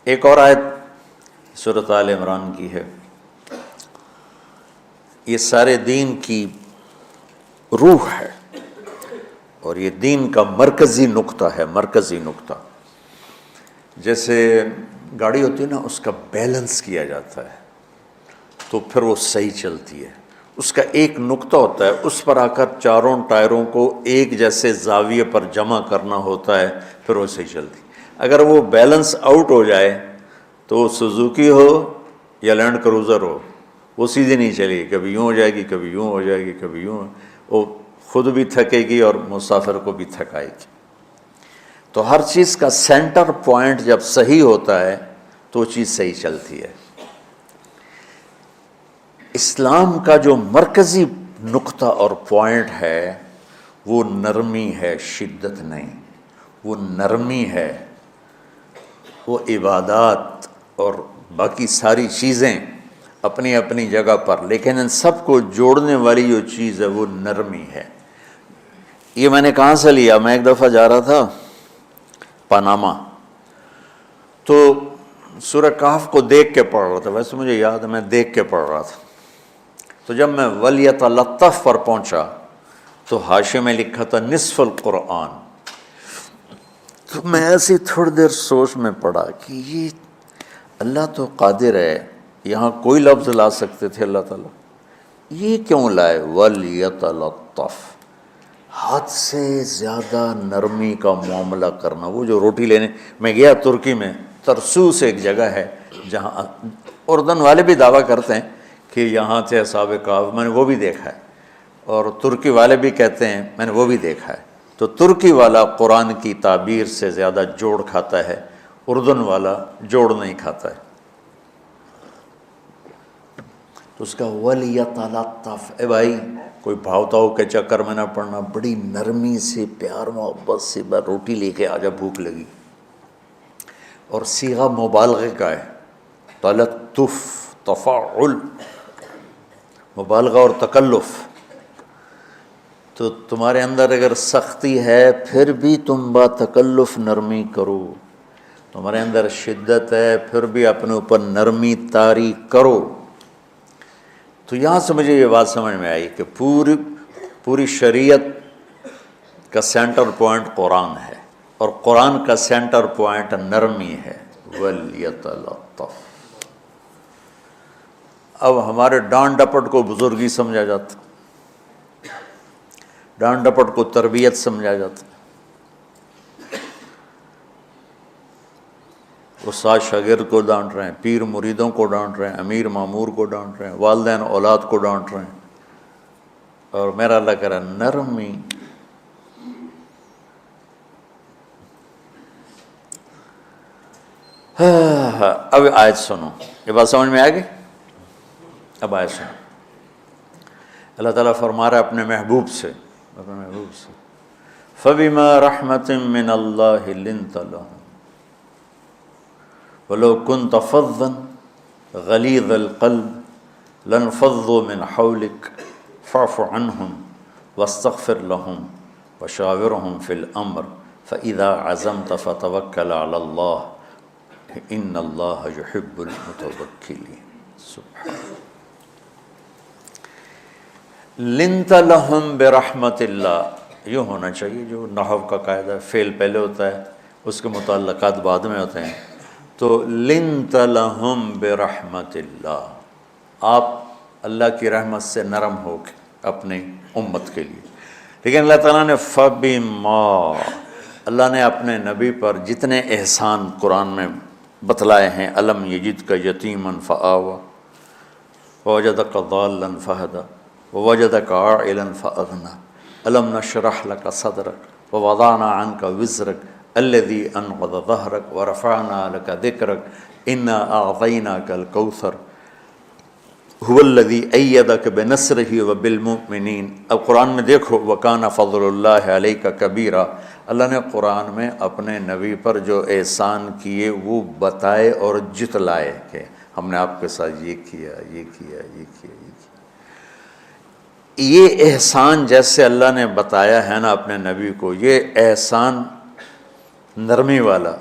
ایک اور آیت سورۃ آل عمران کی ہے، یہ سارے دین کی روح ہے اور یہ دین کا مرکزی نقطہ ہے، مرکزی نقطہ۔ جیسے گاڑی ہوتی ہے نا، اس کا بیلنس کیا جاتا ہے تو پھر وہ صحیح چلتی ہے۔ اس کا ایک نقطہ ہوتا ہے، اس پر آ کر چاروں ٹائروں کو ایک جیسے زاویے پر جمع کرنا ہوتا ہے، پھر وہ صحیح چلتی ہے۔ اگر وہ بیلنس آؤٹ ہو جائے تو سوزوکی ہو یا لینڈ کروزر ہو، وہ سیدھی نہیں چلے گی، کبھی یوں ہو جائے گی، کبھی یوں ہو جائے گی، کبھی یوں، وہ خود بھی تھکے گی اور مسافر کو بھی تھکائے گی۔ تو ہر چیز کا سینٹر پوائنٹ جب صحیح ہوتا ہے تو وہ چیز صحیح چلتی ہے۔ اسلام کا جو مرکزی نقطہ اور پوائنٹ ہے وہ نرمی ہے، شدت نہیں، وہ نرمی ہے۔ وہ عبادات اور باقی ساری چیزیں اپنی اپنی جگہ پر، لیکن ان سب کو جوڑنے والی جو چیز ہے وہ نرمی ہے۔ یہ میں نے کہاں سے لیا؟ میں ایک دفعہ جا رہا تھا پاناما، تو سورہ کہف کو دیکھ کے پڑھ رہا تھا، ویسے مجھے یاد ہے میں دیکھ کے پڑھ رہا تھا۔ تو جب میں وَلْيَتَلَطَّفْ پر پہنچا تو حاشیے میں لکھا تھا نصف القرآن۔ تو میں ایسی تھوڑی دیر سوچ میں پڑا کہ یہ اللہ تو قادر ہے، یہاں کوئی لفظ لا سکتے تھے اللہ تعالیٰ، یہ کیوں لائے؟ وَلْيَتَلَطَّفْ، حد سے زیادہ نرمی کا معاملہ کرنا۔ وہ جو روٹی لینے میں گیا ترکی میں، ترسوس ایک جگہ ہے جہاں اردن والے بھی دعویٰ کرتے ہیں کہ یہاں تھے اصحاب کہف، میں نے وہ بھی دیکھا ہے، اور ترکی والے بھی کہتے ہیں میں نے وہ بھی دیکھا ہے۔ تو ترکی والا قرآن کی تعبیر سے زیادہ جوڑ کھاتا ہے، اردن والا جوڑ نہیں کھاتا ہے۔ تو اس کا وَلْيَتَلَطَّفْ، اے بھائی کوئی بھاؤ تاؤ کے چکر میں نہ پڑنا، بڑی نرمی سے، پیار محبت سے، بس روٹی لے کے آجا، بھوک لگی۔ اور صیغہ مبالغے کا ہے، تلطف، تفاعل، مبالغہ اور تکلف۔ تو تمہارے اندر اگر سختی ہے پھر بھی تم با تکلف نرمی کرو، تمہارے اندر شدت ہے پھر بھی اپنے اوپر نرمی طاری کرو۔ تو یہاں سے مجھے یہ بات سمجھ میں آئی کہ پوری شریعت کا سینٹر پوائنٹ قرآن ہے، اور قرآن کا سینٹر پوائنٹ نرمی ہے، وَلْيَتَلَطَّفْ۔ اب ہمارے ڈانٹ ڈپٹ کو بزرگی سمجھا جاتا، ڈانٹ ڈپٹ کو تربیت سمجھا جاتا، استاد شاگرد کو ڈانٹ رہے ہیں، پیر مریدوں کو ڈانٹ رہے ہیں، امیر مامور کو ڈانٹ رہے ہیں، والدین اولاد کو ڈانٹ رہے ہیں، اور میرا اللہ کہہ رہا ہے نرمی۔ اب آیت سنو، یہ بات سمجھ میں آ گئی؟ اب آیت سنو، اللہ تعالیٰ فرما رہا ہے اپنے محبوب سے، فَبِمَا رَحْمَةٍ مِّنَ اللَّهِ لِنْتَ لَهُمْ وَلَوْ كُنْتَ فَظًّا غَلِيظَ الْقَلْبِ لَانفَضُّوا مِنْ حَوْلِكَ فَاعْفُ عَنْهُمْ وَاسْتَغْفِرْ لَهُمْ وَشَاوِرْهُمْ فِي الْأَمْرِ فَإِذَا عَزَمْتَ فَتَوَكَّلْ عَلَى اللَّهِ إِنَّ اللَّهَ يُحِبُّ الْمُتَوَكِّلِينَ۔ سبحان لنت لہم برحمت اللہ، یوں ہونا چاہیے جو نحو کا قاعدہ ہے، فعل پہلے ہوتا ہے اس کے متعلقات بعد میں ہوتے ہیں۔ تو لنت لہم برحمت اللہ، آپ اللہ کی رحمت سے نرم ہو کے اپنی امت کے لیے۔ لیکن اللہ تعالیٰ نے فبما، اللہ نے اپنے نبی پر جتنے احسان قرآن میں بتلائے ہیں، الم یجدک یتیما فآویٰ ووجدک ضالا فہدیٰ ووجدک عائلا فأغنیٰ الم نشرح لک صدرک ووضعنا عنک وزرک الذی انقض ظہرک ورفعنا لک ذکرک انا اعطیناک الکوثر هو الذی ایدک بنصرہ وبالمؤمنین۔ اب قرآن میں دیکھو، وکان فضل اللہ علیک کبیرا، اللہ نے قرآن میں اپنے نبی پر جو احسان کیے وہ بتائے اور جتلائے کہ ہم نے آپ کے ساتھ یہ کیا، یہ کیا، یہ کیا، یہ کیا۔ یہ احسان جیسے اللہ نے بتایا ہے نا اپنے نبی کو، یہ احسان نرمی والا،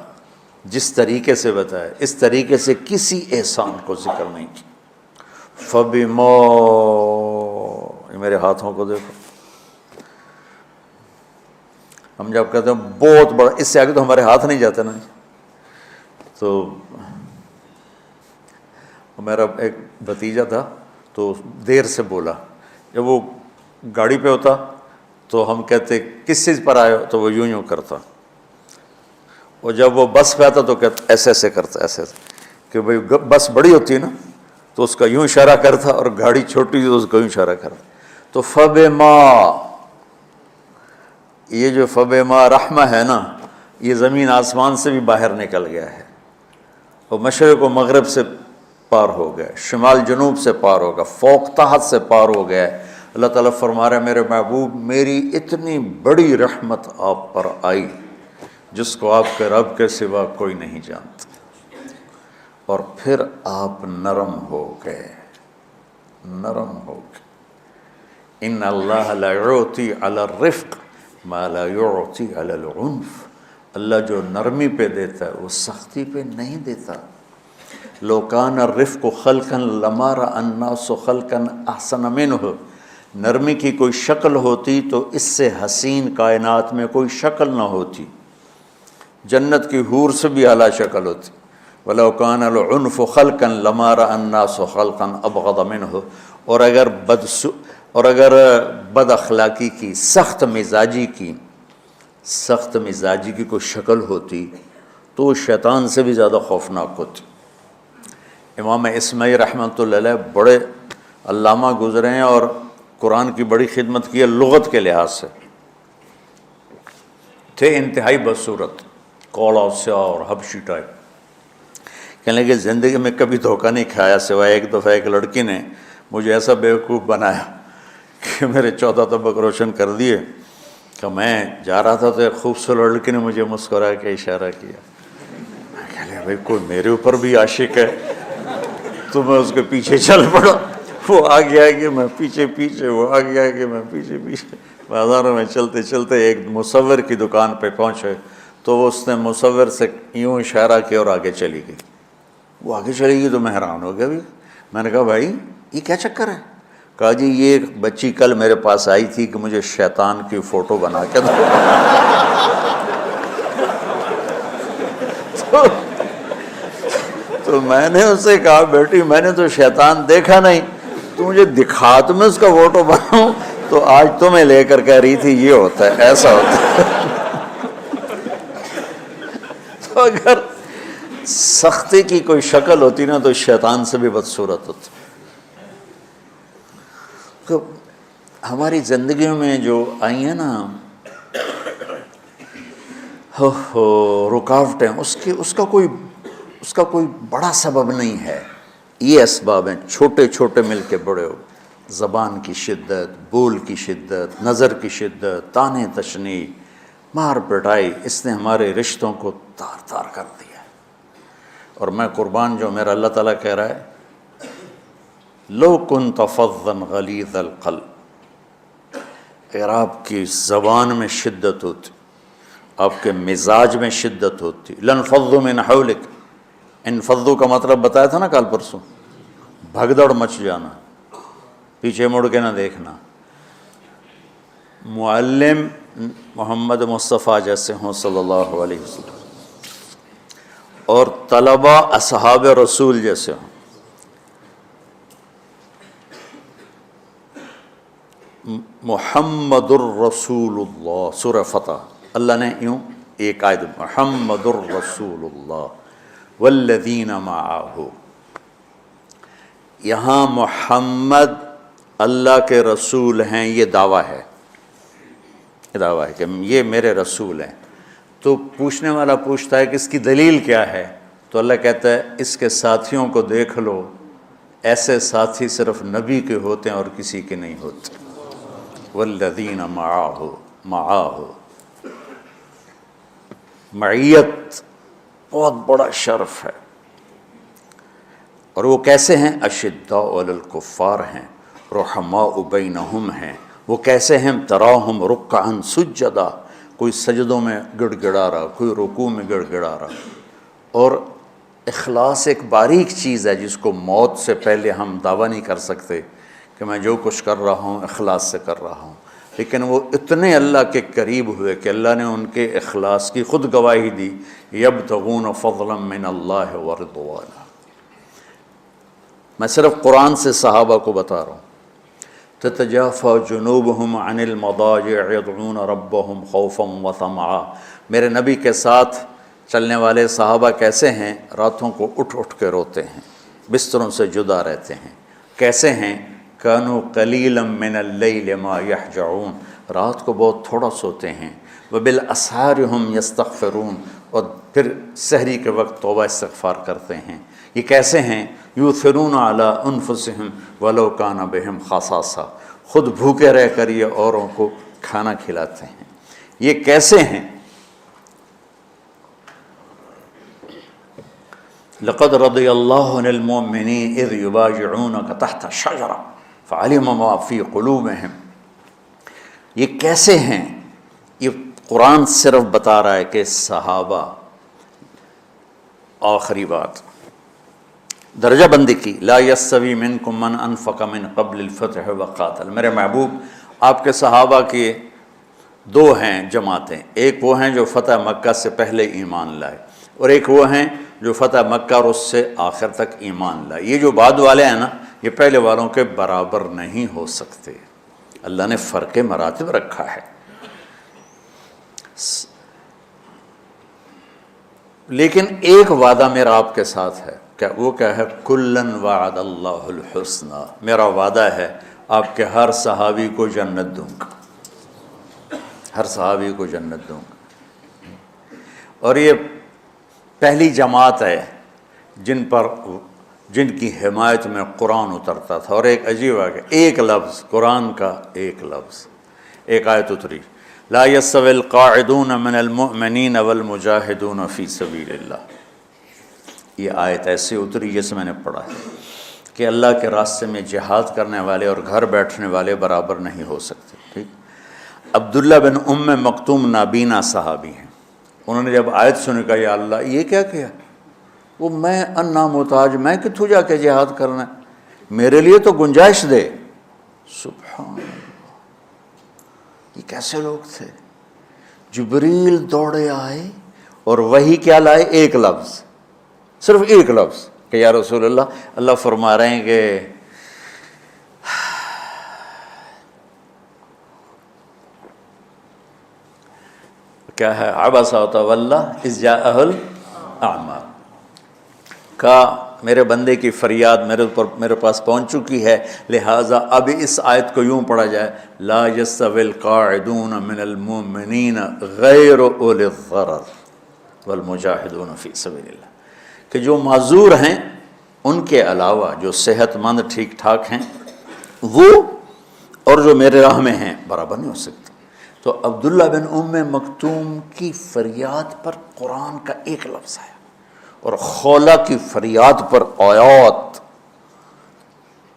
جس طریقے سے بتایا اس طریقے سے کسی احسان کو ذکر نہیں کیا۔ فَبِمَا، یہ میرے ہاتھوں کو دیکھو، ہم جب کہتے ہیں بہت بڑا، اس سے آگے تو ہمارے ہاتھ نہیں جاتے نا۔ تو میرا ایک بھتیجا تھا تو دیر سے بولا، جب وہ گاڑی پہ ہوتا تو ہم کہتے کس چیز پر آئے ہو، تو وہ یوں یوں کرتا، اور جب وہ بس پہ آتا تو کہتا ایسے ایسے کرتا، ایسے ایسے، کہ بھئی بس بڑی ہوتی ہے نا تو اس کا یوں اشارہ کرتا، اور گاڑی چھوٹی تو اس کا یوں اشارہ کرتا۔ تو فَبِمَا، یہ جو فَبِمَا رحمہ ہے نا، یہ زمین آسمان سے بھی باہر نکل گیا ہے، اور مشرق و مغرب سے پار ہو گیا، شمال جنوب سے پار ہو گیا، فوق تحت سے پار ہو گیا ہے۔ اللہ تعالیٰ فرما رہے ہیں میرے محبوب میری اتنی بڑی رحمت آپ پر آئی جس کو آپ کے رب کے سوا کوئی نہیں جانتا، اور پھر آپ نرم ہو گئے، نرم ہو گئے۔ ان اللہ لا یعطی علی الرفق ما لا یعطی علی العنف، اللہ جو نرمی پہ دیتا ہے وہ سختی پہ نہیں دیتا۔ لو کان الرفق خلقا لما رأى الناس خلقا احسن منہ، نرمی کی کوئی شکل ہوتی تو اس سے حسین کائنات میں کوئی شکل نہ ہوتی، جنت کی حور سے بھی اعلیٰ شکل ہوتی۔ وَلَوْ كَانَ الْعُنْفُ خَلْقًا لَمَا رَأَى النَّاسُ خَلْقًا أَبْغَضَ مِنْهُ، اور اگر بد اخلاقی کی، سخت مزاجی کی کوئی شکل ہوتی تو وہ شیطان سے بھی زیادہ خوفناک ہوتی۔ امام اسماعیل رحمۃ اللہ علیہ بڑے علامہ گزرے ہیں اور قرآن کی بڑی خدمت کی ہے لغت کے لحاظ سے، تھے انتہائی بدصورت، کوڑا سیاہ اور حبشی ٹائپ۔ کہنے لگے زندگی میں کبھی دھوکہ نہیں کھایا سوائے ایک دفعہ ایک لڑکی نے مجھے ایسا بیوقوف بنایا کہ میرے 14 طبق روشن کر دیے، کہ میں جا رہا تھا تو ایک خوبصورت لڑکی نے مجھے مسکرا کے اشارہ کیا، میں کہہ لیا بھائی کوئی میرے اوپر بھی عاشق ہے، تو میں اس کے پیچھے چل پڑا، وہ آگے آگے میں پیچھے پیچھے، وہ آگے آگے میں پیچھے پیچھے، بازاروں میں چلتے چلتے ایک مصور کی دکان پہ پہنچے تو اس نے مصور سے یوں اشارہ کیا اور آگے چلی گئی۔ وہ آگے چلی گئی تو میں حیران ہو گیا، بھی میں نے کہا بھائی یہ کیا چکر ہے؟ کہا جی یہ ایک بچی کل میرے پاس آئی تھی کہ مجھے شیطان کی فوٹو بنا کے دو۔ تو میں نے اس سے کہا بیٹی میں نے تو شیطان دیکھا نہیں، تو مجھے دکھا تو میں اس کا فوٹو بناؤں، تو آج تمہیں لے کر کہہ رہی تھی یہ ہوتا ہے، ایسا ہوتا ہے۔ تو اگر سختی کی کوئی شکل ہوتی نا تو شیطان سے بھی بدصورت ہوتی۔ تو ہماری زندگیوں میں جو آئی ہیں نا رکاوٹیں، اس کا کوئی بڑا سبب نہیں ہے، یہ اسباب ہیں چھوٹے چھوٹے مل کے بڑے ہو، زبان کی شدت، بول کی شدت، نظر کی شدت، تانے تشنی، مار پٹائی، اس نے ہمارے رشتوں کو تار تار کر دیا۔ اور میں قربان جو میرا اللہ تعالیٰ کہہ رہا ہے لو کنت فظا غلیظ القلب، اگر آپ کی زبان میں شدت ہوتی، آپ کے مزاج میں شدت ہوتی، لانفضوا من حولک، انفضوا کا مطلب بتایا تھا نا کل پرسوں، بھگدڑ مچ جانا، پیچھے مڑ کے نہ دیکھنا۔ معلم محمد مصطفیٰ جیسے ہوں صلی اللہ علیہ وسلم، اور طلبہ اصحاب رسول جیسے ہوں، محمد الرسول اللہ، سورہ فتح اللہ نے یوں ایک آیت محمد الرسول اللہ والذین معہ، یہاں محمد اللہ کے رسول ہیں، یہ دعویٰ ہے، یہ دعویٰ ہے کہ یہ میرے رسول ہیں۔ تو پوچھنے والا پوچھتا ہے کہ اس کی دلیل کیا ہے، تو اللہ کہتا ہے اس کے ساتھیوں کو دیکھ لو، ایسے ساتھی صرف نبی کے ہوتے ہیں اور کسی کے نہیں ہوتے۔ والذین معاہ، معیت بہت بڑا شرف ہے۔ اور وہ کیسے ہیں؟ اشداء علی الکفار ہیں، رحماء بینہم ہیں۔ وہ کیسے ہیں؟ تراہم رکعا سجدا، کوئی سجدوں میں گڑ گڑا رہا، کوئی رکوع میں گڑ گڑا رہا، اور اخلاص ایک باریک چیز ہے جس کو موت سے پہلے ہم دعویٰ نہیں کر سکتے کہ میں جو کچھ کر رہا ہوں اخلاص سے کر رہا ہوں، لیکن وہ اتنے اللہ کے قریب ہوئے کہ اللہ نے ان کے اخلاص کی خود گواہی دی، یبتغون فضلا من اللہ ورضوانا۔ میں صرف قرآن سے صحابہ کو بتا رہا ہوں، تتجافى جنوبهم عن المضاجع يدعون ربهم خوفا وطمعا۔ میرے نبی کے ساتھ چلنے والے صحابہ کیسے ہیں؟ راتوں کو اٹھ اٹھ کے روتے ہیں، بستروں سے جدا رہتے ہیں۔ کیسے ہیں؟ كانوا قليلا من الليل ما يهجعون، رات کو بہت تھوڑا سوتے ہیں۔ وبالاسحار هم يستغفرون، اور پھر سحری کے وقت توبہ استغفار کرتے ہیں۔ یہ کیسے ہیں؟ یؤثرون علی انفسهم ولو کان بهم خصاصہ، خود بھوکے رہ کر یہ اوروں کو کھانا کھلاتے ہیں۔ یہ کیسے ہیں؟ لقد رضی اللہ عن المؤمنین اذ یبایعونک تحت الشجرہ فعلم ما فی قلوبہم۔ یہ کیسے ہیں؟ یہ قرآن صرف بتا رہا ہے کہ صحابہ، آخری بات درجہ بندی کی، لا یستوی منکم من انفق من قبل الفتح وقاتل۔ میرے محبوب، آپ کے صحابہ کی دو ہیں جماعتیں، ایک وہ ہیں جو فتح مکہ سے پہلے ایمان لائے، اور ایک وہ ہیں جو فتح مکہ اور اس سے آخر تک ایمان لائے۔ یہ جو بعد والے ہیں نا، یہ پہلے والوں کے برابر نہیں ہو سکتے، اللہ نے فرق مراتب رکھا ہے۔ لیکن ایک وعدہ میرا آپ کے ساتھ ہے، کیا وہ کیا ہے؟ کلن وعد اللہ الحسنی، میرا وعدہ ہے آپ کے ہر صحابی کو جنت دوں گا، ہر صحابی کو جنت دوں گا۔ اور یہ پہلی جماعت ہے جن کی حمایت میں قرآن اترتا تھا۔ اور ایک عجیب ہے کہ ایک لفظ قرآن کا، ایک لفظ، ایک آیت اتری، لا یستوی القاعدون من المؤمنین والمجاہدون فی سبیل اللہ۔ یہ آیت ایسے اتری جیسے میں نے پڑھا ہے کہ اللہ کے راستے میں جہاد کرنے والے اور گھر بیٹھنے والے برابر نہیں ہو سکتے۔ ٹھیک، عبداللہ بن ام مکتوم نابینا صحابی ہیں، انہوں نے جب آیت سنی کہا یا اللہ یہ کیا کیا؟ وہ میں انا محتاج، میں کتوں جا کے جہاد کرنا ہے، میرے لیے تو گنجائش دے۔ سبحان اللہ، یہ کیسے لوگ تھے؟ جبریل دوڑے آئے اور وہی کیا لائے؟ ایک لفظ، صرف ایک لفظ کہ یا رسول اللہ، اللہ فرما رہے ہیں کہ کیا ہے؟ عبس وتولی اذ جاءہ الاعمی، کہا میرے بندے کی فریاد میرے پاس پہنچ چکی ہے، لہٰذا اب اس آیت کو یوں پڑھا جائے، لا یستوی القاعدون من المؤمنین غیر اولی الضرر والمجاہدون فی سبیل اللہ، کہ جو معذور ہیں ان کے علاوہ جو صحت مند ٹھیک ٹھاک ہیں وہ اور جو میرے راہ میں ہیں برابر نہیں ہو سکتے۔ تو عبداللہ بن ام مکتوم کی فریاد پر قرآن کا ایک لفظ ہے، اور خولہ کی فریاد پر آیات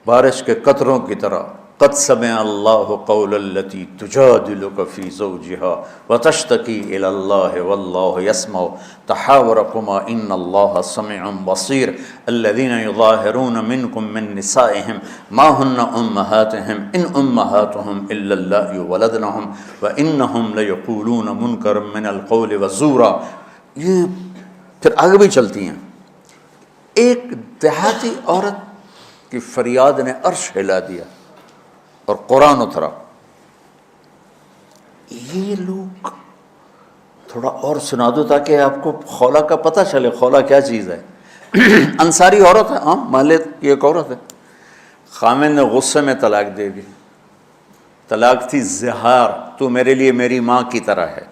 بارش کے قطروں کی طرح، قد سمع اللہ قول التی تجادلک فی زوجہا وتشتکی الی اللہ واللہ یسمع تحاورکما ان اللہ سمیع بصیر الذین یظاہرون منکم من نسائہم ما ہن امہاتہم ان امہاتہم الا اللہ ولدنہم وانہم لیقولون منکرا من القول وزورا۔ یہ پھر آگے بھی چلتی ہیں۔ ایک دیہاتی عورت کی فریاد نے عرش ہلا دیا اور قرآن اترا۔ یہ لوگ تھوڑا اور سنا دو تاکہ آپ کو خولہ کا پتہ چلے، خولہ کیا چیز ہے۔ انصاری عورت ہے، محلے کی ایک عورت ہے، خامن نے غصے میں طلاق دے دی، طلاق تھی زہار، تو میرے لیے میری ماں کی طرح ہے۔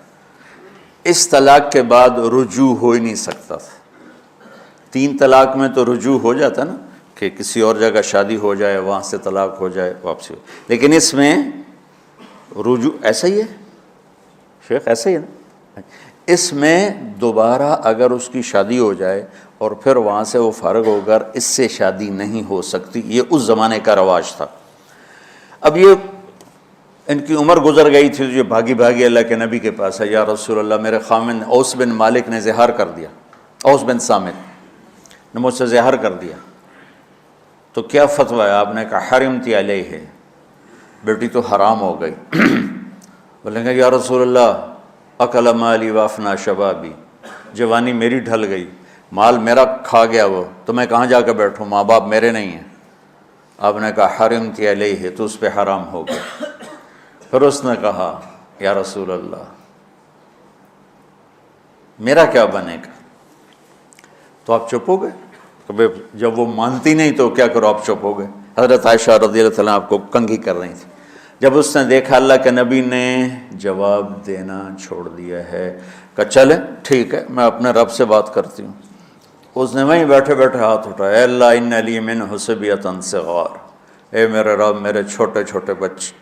اس طلاق کے بعد رجوع ہو ہی نہیں سکتا تھا۔ 3 طلاق میں تو رجوع ہو جاتا نا، کہ کسی اور جگہ شادی ہو جائے، وہاں سے طلاق ہو جائے، واپسی ہو، لیکن اس میں رجوع ایسا ہی ہے شیخ، ایسا ہی ہے نا، اس میں دوبارہ اگر اس کی شادی ہو جائے اور پھر وہاں سے وہ فارغ ہو کر اس سے شادی نہیں ہو سکتی، یہ اس زمانے کا رواج تھا۔ اب یہ ان کی عمر گزر گئی تھی، جو بھاگی بھاگی اللہ کے نبی کے پاس ہے، یا رسول اللہ میرے خامن اوس بن مالک نے زہار کر دیا، اوس بن صامت نے مجھ سے زہر کر دیا، تو کیا فتویٰ ہے؟ آپ نے کہا حرمتی علیہ ہے، بیٹی تو حرام ہو گئی۔ بولیں گے یا رسول اللہ اکل مالی وافنا شبابی، جوانی میری ڈھل گئی، مال میرا کھا گیا وہ، تو میں کہاں جا کے بیٹھوں، ماں باپ میرے نہیں ہیں۔ آپ نے کہا حرمتی علیہ ہے، تو اس پہ حرام ہو گیا۔ پھر اس نے کہا یا رسول اللہ میرا کیا بنے گا؟ تو آپ چپ ہو گئے کہ جب وہ مانتی نہیں تو کیا کرو، آپ چپ ہو گئے۔ حضرت عائشہ رضی اللہ تعالیٰ آپ کو کنگھی کر رہی تھی۔ جب اس نے دیکھا اللہ کے نبی نے جواب دینا چھوڑ دیا ہے کہ چلے ٹھیک ہے میں اپنے رب سے بات کرتی ہوں، اس نے وہیں بیٹھے بیٹھے ہاتھ اٹھایا، اے اللہ ان لی من حسبیۃ صغار، اے میرے رب میرے چھوٹے چھوٹے بچے،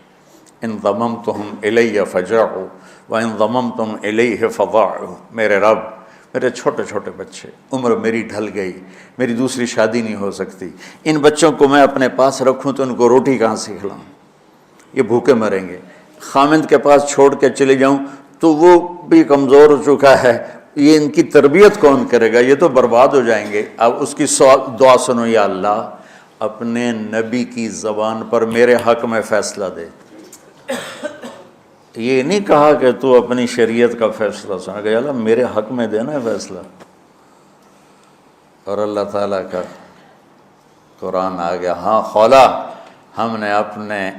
ان ضممتہم الی فجعوا وان ضممتم الیہ فضاعوا، میرے رب میرے چھوٹے چھوٹے بچے، عمر میری ڈھل گئی، میری دوسری شادی نہیں ہو سکتی، ان بچوں کو میں اپنے پاس رکھوں تو ان کو روٹی کہاں سے کھلاؤں، یہ بھوکے مریں گے۔ خامند کے پاس چھوڑ کے چلے جاؤں تو وہ بھی کمزور ہو چکا ہے، یہ ان کی تربیت کون کرے گا، یہ تو برباد ہو جائیں گے۔ اب اس کی دعا سنو، یا اللہ اپنے نبی کی زبان پر میرے حق میں فیصلہ دے۔ یہ نہیں کہا کہ تو اپنی شریعت کا فیصلہ سنا، کہ اللہ میرے حق میں دینا ہے فیصلہ۔ اور اللہ تعالیٰ کا قرآن آ گیا، ہاں خولا ہم نے اپنے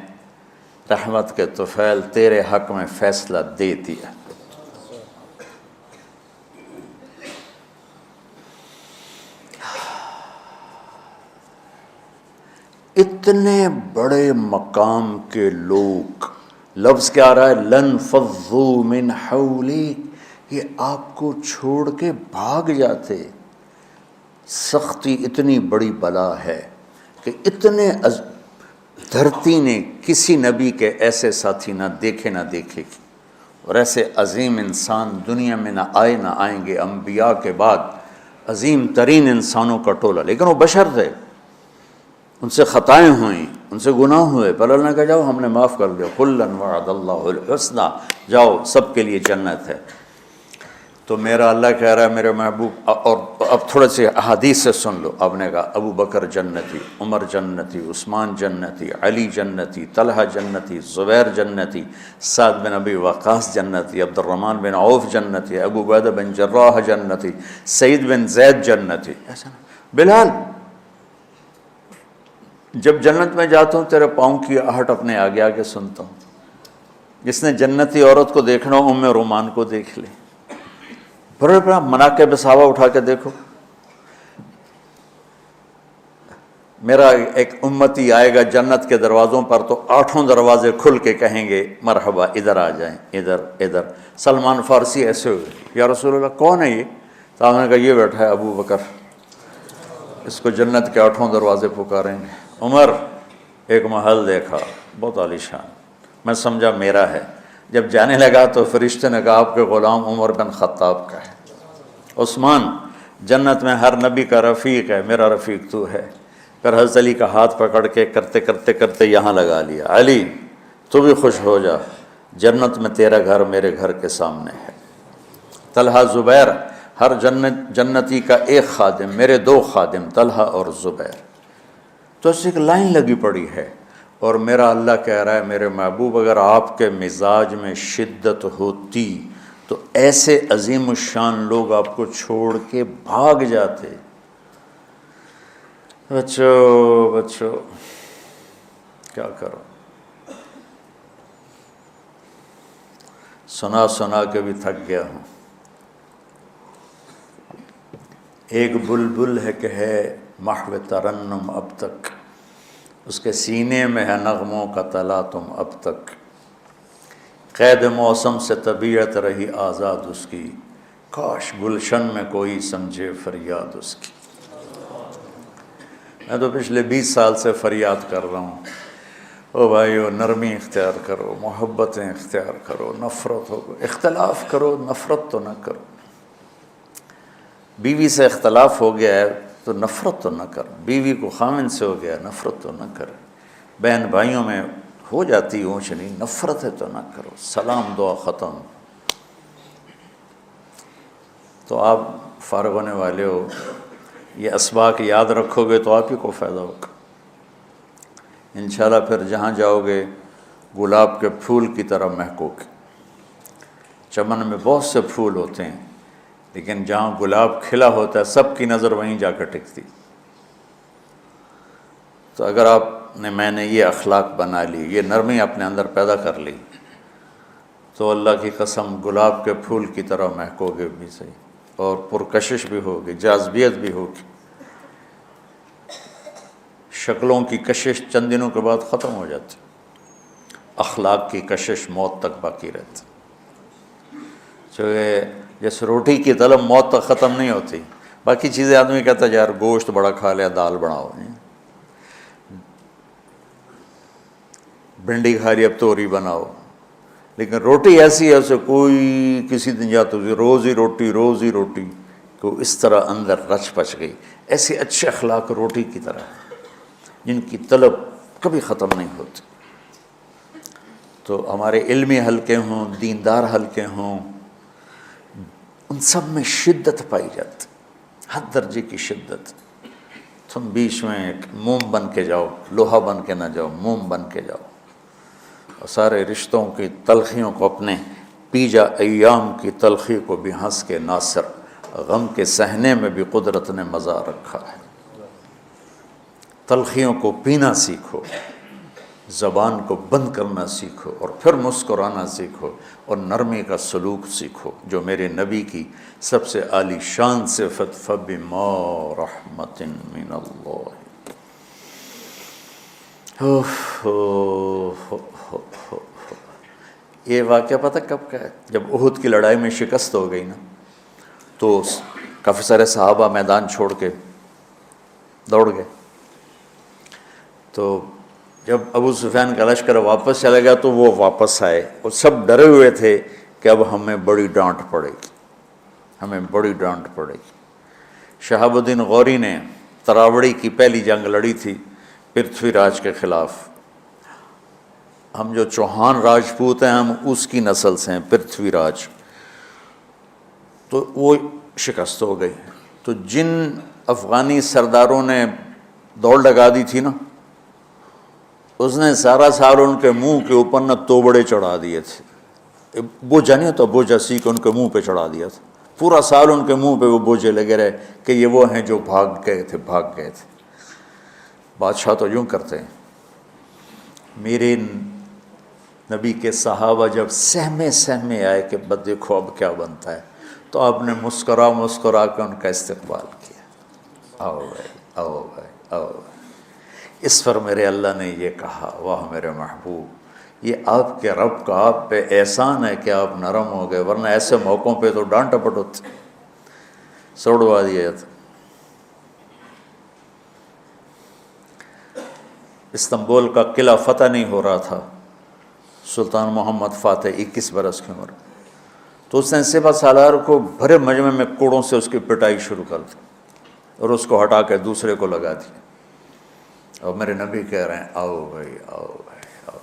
رحمت کے طفیل تیرے حق میں فیصلہ دے دیا۔ اتنے بڑے مقام کے لوگ، لفظ کیا آ رہا ہے، لن فضوا من حولک، یہ آپ کو چھوڑ کے بھاگ جاتے۔ سختی اتنی بڑی بلا ہے کہ اتنے دھرتی نے کسی نبی کے ایسے ساتھی نہ دیکھے گی، اور ایسے عظیم انسان دنیا میں نہ آئیں گے۔ انبیاء کے بعد عظیم ترین انسانوں کا ٹولہ، لیکن وہ بشر تھے، ان سے خطائیں ہوئیں، ان سے گناہ ہوئے، پر اللہ نے کہا جاؤ ہم نے معاف کر دیا، کلا وعد اللہ الحسنی، جاؤ سب کے لیے جنت ہے۔ تو میرا اللہ کہہ رہا ہے میرے محبوب، اور اب تھوڑے سے احادیث سے سن لو۔ آپ نے کہا ابو بکر جنتی، عمر جنتی، عثمان جنتی، علی جنتی، طلحہ جنتی، زبیر جنتی، سعد بن ابی وقاص جنتی، عبد الرحمن بن عوف جنتی، ابو عبیدہ بن جراح جنتی، سعید بن زید جنتی، ایسا بلال جب جنت میں جاتا ہوں تیرے پاؤں کی آہٹ اپنے آگے آگے سنتا ہوں۔ جس نے جنتی عورت کو دیکھنا ہو ام رومان کو دیکھ لے، بڑے بڑا مناقب صحابہ اٹھا کے دیکھو۔ میرا ایک امتی آئے گا جنت کے دروازوں پر تو 8 دروازے کھل کے کہیں گے مرحبا ادھر آ جائیں، ادھر۔ سلمان فارسی ایسے ہوئے، یا رسول اللہ کون ہے یہ؟ تو آپ نے کہا یہ بیٹھا ہے ابو بکر، اس کو جنت کے 8 دروازے پکاریں گے۔ عمر ایک محل دیکھا بہت عالیشان، میں سمجھا میرا ہے، جب جانے لگا تو فرشتے نے کہا آپ کے غلام عمر بن خطاب کا ہے۔ عثمان جنت میں ہر نبی کا رفیق ہے، میرا رفیق تو ہے۔ پھر حضرت علی کا ہاتھ پکڑ کے کرتے یہاں لگا لیا، علی تو بھی خوش ہو جا، جنت میں تیرا گھر میرے گھر کے سامنے ہے۔ طلحہ زبیر، ہر جنتی کا ایک خادم، میرے 2 خادم طلحہ اور زبیر۔ تو اس ایک لائن لگی پڑی ہے، اور میرا اللہ کہہ رہا ہے میرے محبوب اگر آپ کے مزاج میں شدت ہوتی تو ایسے عظیم الشان لوگ آپ کو چھوڑ کے بھاگ جاتے۔ بچو کیا کرو، سنا کے بھی تھک گیا ہوں۔ ایک بلبل ہے کہ ہے محو ترنم اب تک، اس کے سینے میں ہے نغموں کا تلاطم اب تک، قید موسم سے طبیعت رہی آزاد اس کی، کاش گلشن میں کوئی سمجھے فریاد اس کی۔ میں تو پچھلے 20 سال سے فریاد کر رہا ہوں، او بھائیو نرمی اختیار کرو، محبتیں اختیار کرو، نفرت ہو، اختلاف کرو، نفرت تو نہ کرو۔ بیوی سے اختلاف ہو گیا ہے تو نفرت تو نہ کر، بیوی کو خامن سے ہو گیا نفرت تو نہ کر، بہن بھائیوں میں ہو جاتی اونچ نہیں، نفرت ہے تو نہ کرو، سلام دعا ختم۔ تو آپ فارغ ہونے والے ہو، یہ اسباق یاد رکھو گے تو آپ ہی کو فائدہ ہوگا انشاءاللہ۔ پھر جہاں جاؤ گے گلاب کے پھول کی طرح مہکو گے۔ چمن میں بہت سے پھول ہوتے ہیں، لیکن جہاں گلاب کھلا ہوتا ہے سب کی نظر وہیں جا کر ٹکتی۔ تو اگر میں نے یہ اخلاق بنا لی، یہ نرمی اپنے اندر پیدا کر لی، تو اللہ کی قسم گلاب کے پھول کی طرح مہکو گے بھی صحیح، اور پرکشش بھی ہوگی، جاذبیت بھی ہوگی۔ شکلوں کی کشش چند دنوں کے بعد ختم ہو جاتی، اخلاق کی کشش موت تک باقی رہتی۔ جیسے روٹی کی طلب موت تک ختم نہیں ہوتی، باقی چیزیں آدمی کہتا ہے یار گوشت بڑا کھا لیا، دال بناؤ، بھنڈی کھا لی اب توری بناؤ، لیکن روٹی ایسی ہے اسے کوئی کسی دن جاتا روز ہی روٹی روز ہی روٹی، کو اس طرح اندر رچ پچ گئی۔ ایسے اچھے اخلاق روٹی کی طرح جن کی طلب کبھی ختم نہیں ہوتی۔ تو ہمارے علمی حلقے ہوں، دیندار حلقے ہوں، ان سب میں شدت پائی جاتی، ہر درجے کی شدت۔ تم بیچ میں ایک موم بن کے جاؤ، لوہا بن کے نہ جاؤ، موم بن کے جاؤ، اور سارے رشتوں کی تلخیوں کو اپنے پی جا، ایام کی تلخی کو بھی ہنس کے ناصر، غم کے سہنے میں بھی قدرت نے مزہ رکھا ہے۔ تلخیوں کو پینا سیکھو، زبان کو بند کرنا سیکھو، اور پھر مسکرانا سیکھو، اور نرمی کا سلوک سیکھو، جو میرے نبی کی سب سے عالی شان صفت فَبِمَا رَحْمَةٍ مِّنَ اللَّهِ۔ یہ واقعہ پتہ کب کا ہے؟ جب احد کی لڑائی میں شکست ہو گئی نا، تو کافی سارے صحابہ میدان چھوڑ کے دوڑ گئے۔ تو جب ابو سفیان کا لشکر واپس چلا گیا تو وہ واپس آئے، اور سب ڈرے ہوئے تھے کہ اب ہمیں بڑی ڈانٹ پڑے گی، ہمیں بڑی ڈانٹ پڑے گی۔ شہاب الدین غوری نے تراوڑی کی پہلی جنگ لڑی تھی پرتھوی راج کے خلاف۔ ہم جو چوہان راجپوت ہیں ہم اس کی نسل سے ہیں، پرتھوی راج، تو وہ شکست ہو گئی۔ تو جن افغانی سرداروں نے دوڑ لگا دی تھی نا، اس نے سارا سال ان کے منہ کے اوپر نہ توبڑے چڑھا دیے تھے، بوجھا نہیں ہوتا، بوجھا سی کے ان کے منہ پہ چڑھا دیا تھا، پورا سال ان کے منہ پہ وہ بوجھے لگے رہے کہ یہ وہ ہیں جو بھاگ گئے تھے۔ بادشاہ تو یوں کرتے ہیں۔ میرے نبی کے صحابہ جب سہمے آئے کہ بس دیکھو اب کیا بنتا ہے، تو آپ نے مسکرا کے ان کا استقبال کیا، آؤ بھائی آؤ بھائی آؤ بھائی۔ اس پر میرے اللہ نے یہ کہا، واہ میرے محبوب، یہ آپ کے رب کا آپ پہ احسان ہے کہ آپ نرم ہو گئے، ورنہ ایسے موقعوں پہ تو ڈانٹ ٹپٹ ہوتی، سوڑوا دیا جاتا۔ استنبول کا قلعہ فتح نہیں ہو رہا تھا، سلطان محمد فاتح 21 برس کی عمر، تو اس نے سپہ سالار کو بھرے مجمع میں کوڑوں سے اس کی پٹائی شروع کر دی، اور اس کو ہٹا کے دوسرے کو لگا دیا۔ اور میرے نبی کہہ رہے ہیں آؤ بھائی آؤ بھائی آؤ۔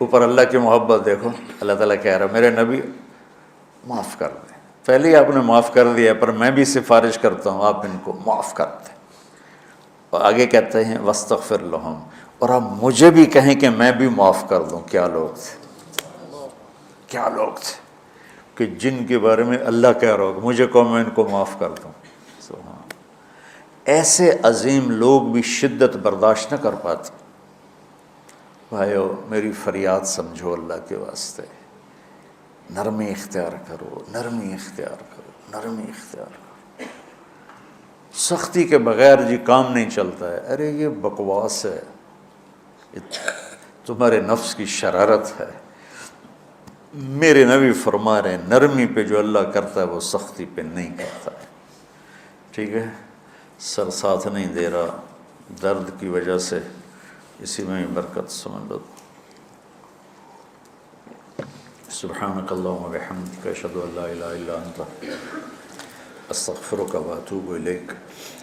اوپر اللہ کی محبت دیکھو، اللہ تعالیٰ کہہ رہا ہے میرے نبی معاف کر دیں، پہلے ہی آپ نے معاف کر دیا، پر میں بھی سفارش کرتا ہوں آپ ان کو معاف کر دیں۔ اور آگے کہتے ہیں وَاسْتَغْفِرْ لَهُمْ، اور آپ مجھے بھی کہیں کہ میں بھی معاف کر دوں۔ کیا لوگ تھے، کیا لوگ تھے کہ جن کے بارے میں اللہ کہہ رہا ہوگا مجھے کہو میں ان کو معاف کر دوں۔ سبحان، ایسے عظیم لوگ بھی شدت برداشت نہ کر پاتے۔ بھائیو میری فریاد سمجھو اللہ کے واسطے، نرمی اختیار کرو، نرمی اختیار کرو، نرمی اختیار کرو۔ سختی کے بغیر جی کام نہیں چلتا ہے، ارے یہ بکواس ہے، تمہارے نفس کی شرارت ہے۔ میرے نبی فرما رہے ہیں نرمی پہ جو اللہ کرتا ہے وہ سختی پہ نہیں کرتا ہے۔ ٹھیک ہے، سر ساتھ نہیں دے رہا درد کی وجہ سے، اسی میں برکت سمجھ لو۔ سبحانک اللہم و بحمدک، اشہد ان لا الہ الا انت، استغفرک و اتوب الیک۔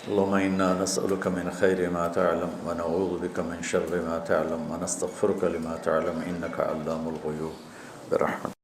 اللہم انا نسألک من خیر ما تعلم ونعوذ بک من شر ما تعلم ونستغفرک لما تعلم انک علام الغیوب برحمتک۔